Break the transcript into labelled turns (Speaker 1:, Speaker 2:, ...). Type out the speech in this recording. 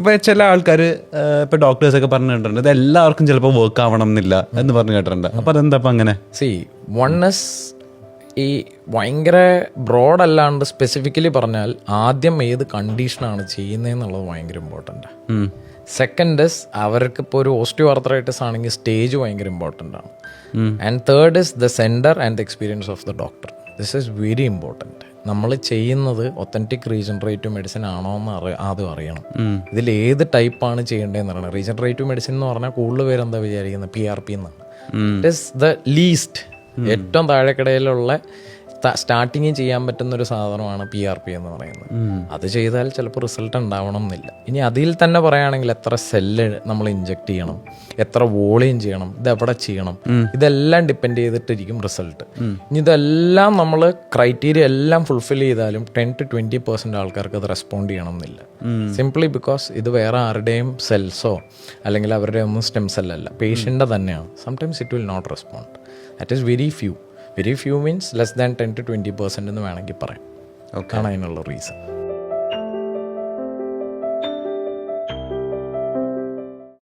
Speaker 1: ഇപ്പോൾ ചില ആൾക്കാർ ഇപ്പോൾ ഡോക്ടേഴ്സൊക്കെ പറഞ്ഞു കേട്ടിട്ടുണ്ട് ഇത് എല്ലാവർക്കും ചിലപ്പോൾ വർക്ക് ആവണം എന്നില്ല എന്ന് പറഞ്ഞു കേട്ടിട്ടുണ്ട്. അപ്പോൾ അതെന്താ അപ്പം അങ്ങനെ?
Speaker 2: വൺനെസ് ഈ ഭയങ്കര ബ്രോഡ് അല്ലാണ്ട് സ്പെസിഫിക്കലി പറഞ്ഞാൽ ആദ്യം ഏത് കണ്ടീഷനാണ് ചെയ്യുന്നതെന്നുള്ളത് ഭയങ്കര ഇമ്പോർട്ടൻ്റ്. സെക്കൻഡ് ഇസ് അവർക്കിപ്പോൾ ഒരു ഓസ്റ്റിയോ ആർത്രൈറ്റിസ് ആണെങ്കിൽ സ്റ്റേജ് ഭയങ്കര ഇമ്പോർട്ടൻ്റ് ആണ്. And third is the centre and the experience of the doctor. This is very important. നമ്മൾ ചെയ്യുന്നത് ഒത്തൻറ്റിക് റീജനറേറ്റീവ് മെഡിസിൻ ആണോ എന്ന് ആദ്യം അറിയണം. ഇതിൽ ഏത് ടൈപ്പാണ് ചെയ്യേണ്ടതെന്ന് അറിയണം. റീജനറേറ്റീവ് മെഡിസിൻ എന്ന് പറഞ്ഞാൽ കൂടുതൽ പേരെന്താ വിചാരിക്കുന്നത് PRP എന്നാണ്. ഇറ്റ് ഈസ് ദ ലീസ്റ്റ്, ഏറ്റവും താഴെക്കിടയിലുള്ള സ്റ്റാർട്ടിങ് ചെയ്യാൻ പറ്റുന്ന ഒരു സാധനമാണ് PRP എന്ന് പറയുന്നത്. അത് ചെയ്താൽ ചിലപ്പോൾ റിസൾട്ട് ഉണ്ടാവണം എന്നില്ല. ഇനി അതിൽ തന്നെ പറയുകയാണെങ്കിൽ എത്ര സെല്ല് നമ്മൾ ഇഞ്ചെക്ട് ചെയ്യണം, എത്ര വോളിയം ചെയ്യണം, ഇതെവിടെ ചെയ്യണം, ഇതെല്ലാം ഡിപ്പെൻഡ് ചെയ്തിട്ടിരിക്കും റിസൾട്ട്. ഇനി ഇതെല്ലാം നമ്മൾ ക്രൈറ്റീരിയ എല്ലാം ഫുൾഫിൽ ചെയ്താലും 10 to 20% ആൾക്കാർക്ക് അത് റെസ്പോണ്ട് ചെയ്യണം എന്നില്ല. സിംപ്ലി ബിക്കോസ് ഇത് വേറെ ആരുടെയും സെൽസോ അല്ലെങ്കിൽ അവരുടെ ഒന്നും സ്റ്റെം സെല്ലല്ല, പേഷ്യൻ്റെ തന്നെയാണ്. Sometimes it will not respond. That is very few means less than 10 to 20% എന്ന് വേണമെങ്കിൽ പറയാം. ആണ് അതിനുള്ള റീസൺ.